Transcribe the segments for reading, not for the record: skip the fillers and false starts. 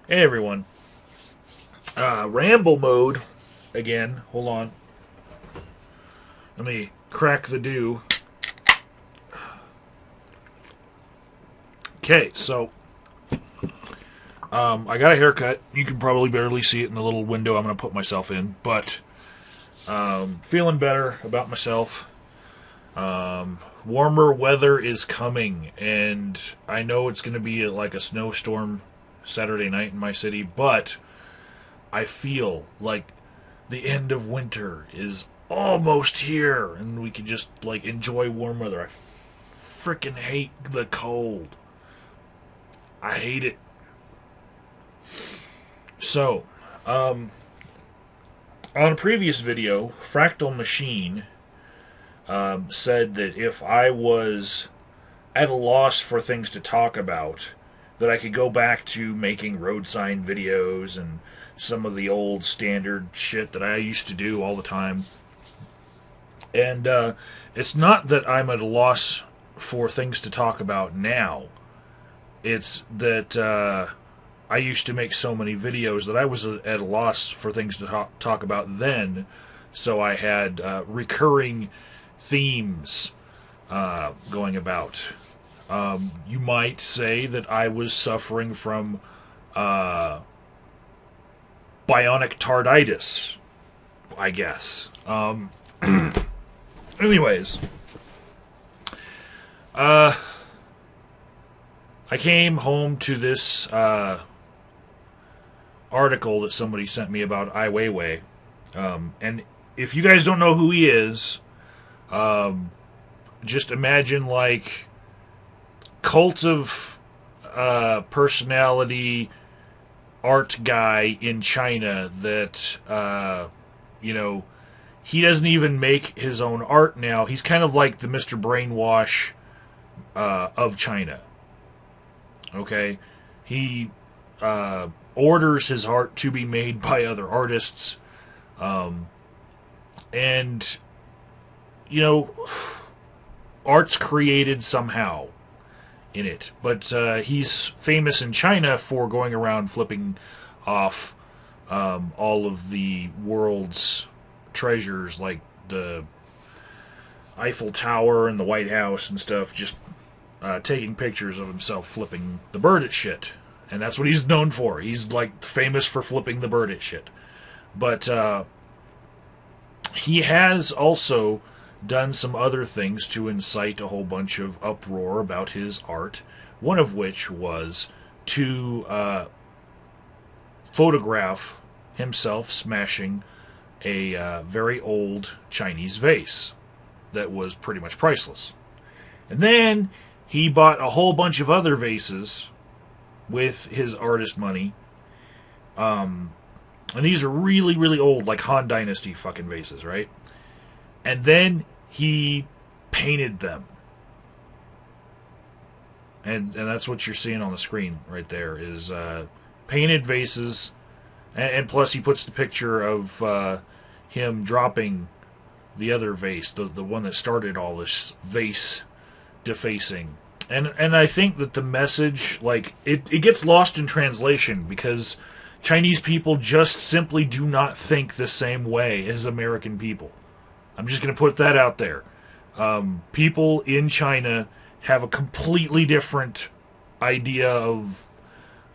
Hey everyone. Ramble mode again. Hold on. Let me crack the dew. Okay, so I got a haircut. You can probably barely see it in the little window I'm going to put myself in, but feeling better about myself. Warmer weather is coming, and I know it's going to be like a snowstorm Saturday night in my city, but I feel like the end of winter is almost here, and we can just like enjoy warm weather. I freaking hate the cold. I hate it. So, on a previous video, Fractal Machine said that if I was at a loss for things to talk about, that I could go back to making road sign videos and some of the old standard shit that I used to do all the time. And it's not that I'm at a loss for things to talk about now. It's that I used to make so many videos that I was at a loss for things to talk about then. So I had recurring themes going about. You might say that I was suffering from bionic tarditis, I guess. Anyways, I came home to this article that somebody sent me about Weiwei, and if you guys don't know who he is, just imagine like cult of personality art guy in China that he doesn't even make his own art now. He's kind of like the Mr. Brainwash of China. Okay? He orders his art to be made by other artists. And, art's created somehow in it. But he's famous in China for going around flipping off all of the world's treasures, like the Eiffel Tower and the White House and stuff, just taking pictures of himself flipping the bird at shit. And that's what he's known for. He's like famous for flipping the bird at shit. But he has also done some other things to incite a whole bunch of uproar about his art, one of which was to photograph himself smashing a very old Chinese vase that was pretty much priceless. And then he bought a whole bunch of other vases with his artist money. And these are really, really old, like Han Dynasty fucking vases, right? And then he painted them. And that's what you're seeing on the screen right there, is painted vases. And plus he puts the picture of him dropping the other vase, the one that started all this vase defacing. And I think that the message, like, it gets lost in translation because Chinese people just simply do not think the same way as American people. I'm just going to put that out there. People in China have a completely different idea of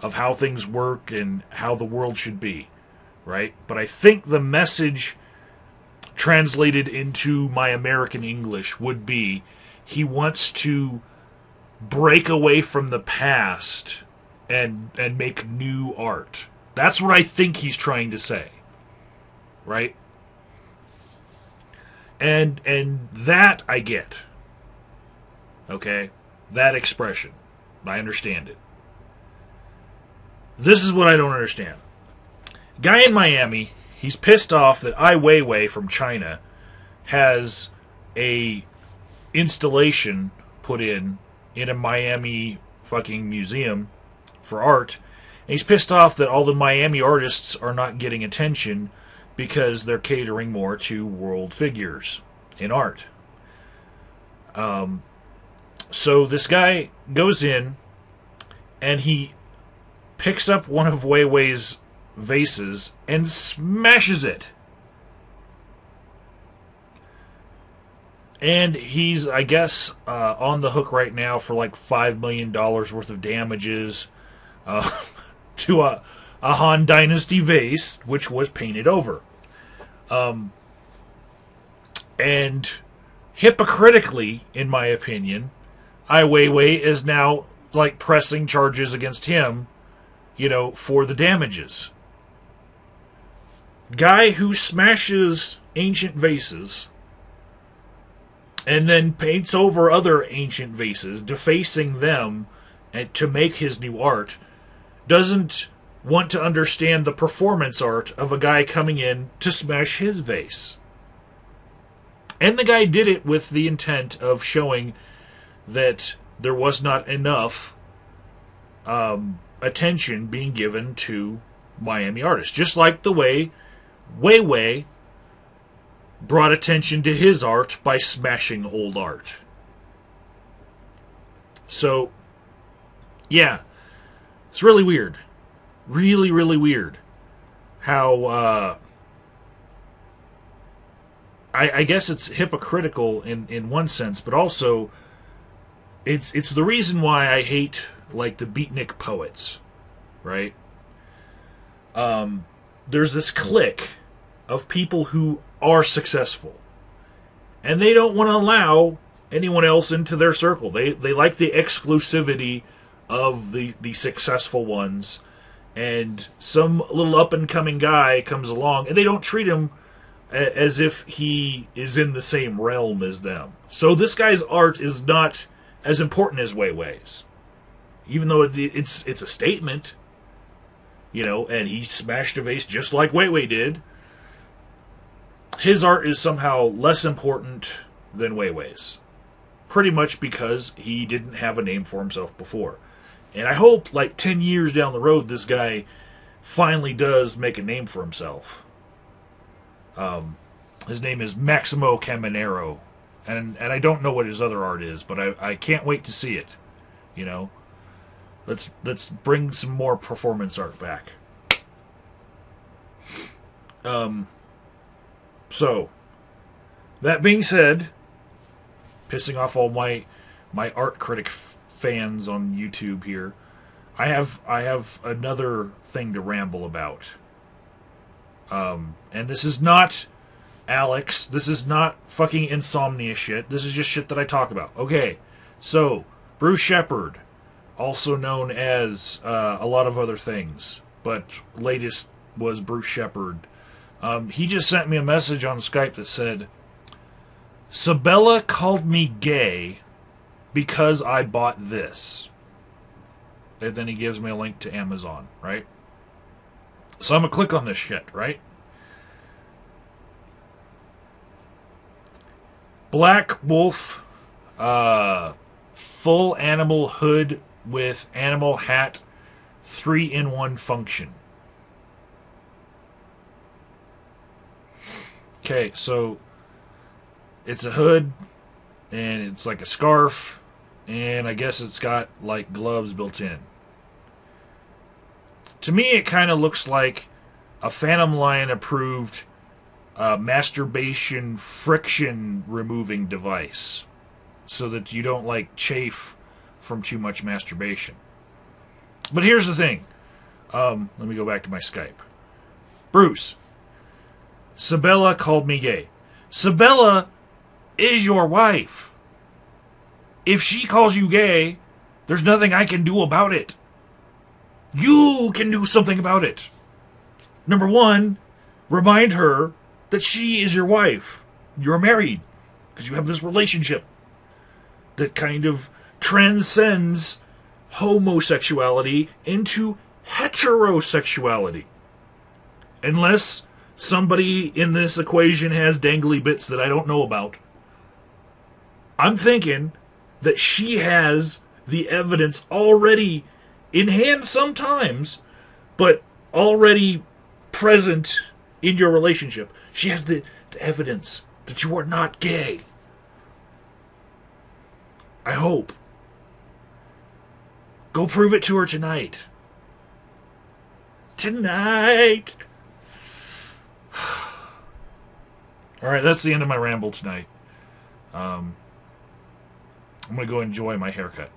how things work and how the world should be, right? But I think the message translated into my American English would be he wants to break away from the past and make new art. That's what I think he's trying to say, right? And that I get. Okay? That expression. I understand it. This is what I don't understand. Guy in Miami, he's pissed off that Ai Weiwei from China has a installation put in a Miami fucking museum for art. And he's pissed off that all the Miami artists are not getting attention because they're catering more to world figures in art. So this guy goes in and he picks up one of Weiwei's vases and smashes it. And he's, I guess, on the hook right now for like $5 million worth of damages to a Han Dynasty vase, which was painted over. And hypocritically, in my opinion, Ai Weiwei is now like pressing charges against him, for the damages. Guy who smashes ancient vases and then paints over other ancient vases, defacing them to make his new art, doesn't want to understand the performance art of a guy coming in to smash his vase. And the guy did it with the intent of showing that there was not enough attention being given to Miami artists. Just like the way Weiwei brought attention to his art by smashing old art. So, yeah, it's really weird. Really, really weird how, I guess it's hypocritical in one sense, but also it's the reason why I hate, like, the beatnik poets, right? There's this clique of people who are successful, and they don't want to allow anyone else into their circle. They like the exclusivity of the successful ones, and some little up-and-coming guy comes along, and they don't treat him as if he is in the same realm as them. So this guy's art is not as important as Weiwei's, even though it's a statement, and he smashed a vase just like Weiwei did. His art is somehow less important than Weiwei's, pretty much because he didn't have a name for himself before. And I hope, like, 10 years down the road, this guy finally does make a name for himself. His name is Maximo Caminero, and I don't know what his other art is, but I can't wait to see it. Let's bring some more performance art back. So, that being said, pissing off all my art critic fans on YouTube here, I have another thing to ramble about. And this is not Alex. This is not fucking insomnia shit. This is just shit that I talk about. Okay, so Bruce Shepard, also known as a lot of other things, but latest was Bruce Shepard. He just sent me a message on Skype that said, Sabella called me gay because I bought this. And then he gives me a link to Amazon, right? So I'm going to click on this shit, right? Black Wolf, full animal hood with animal hat, 3-in-1 function. Okay, so it's a hood, and it's like a scarf, and I guess it's got like gloves built in. To me, it kind of looks like a Phantom Lion approved masturbation friction removing device, so that you don't like chafe from too much masturbation. But here's the thing. Let me go back to my Skype. Bruce, Sabella called me gay. Sabella is your wife. If she calls you gay, there's nothing I can do about it. You can do something about it. Number one, remind her that she is your wife. You're married because you have this relationship that kind of transcends homosexuality into heterosexuality. Unless somebody in this equation has dangly bits that I don't know about. I'm thinking that she has the evidence already in hand sometimes, but already present in your relationship. She has the evidence that you are not gay. I hope. Go prove it to her tonight. tonight. All right, that's the end of my ramble tonight. I'm going to go enjoy my haircut.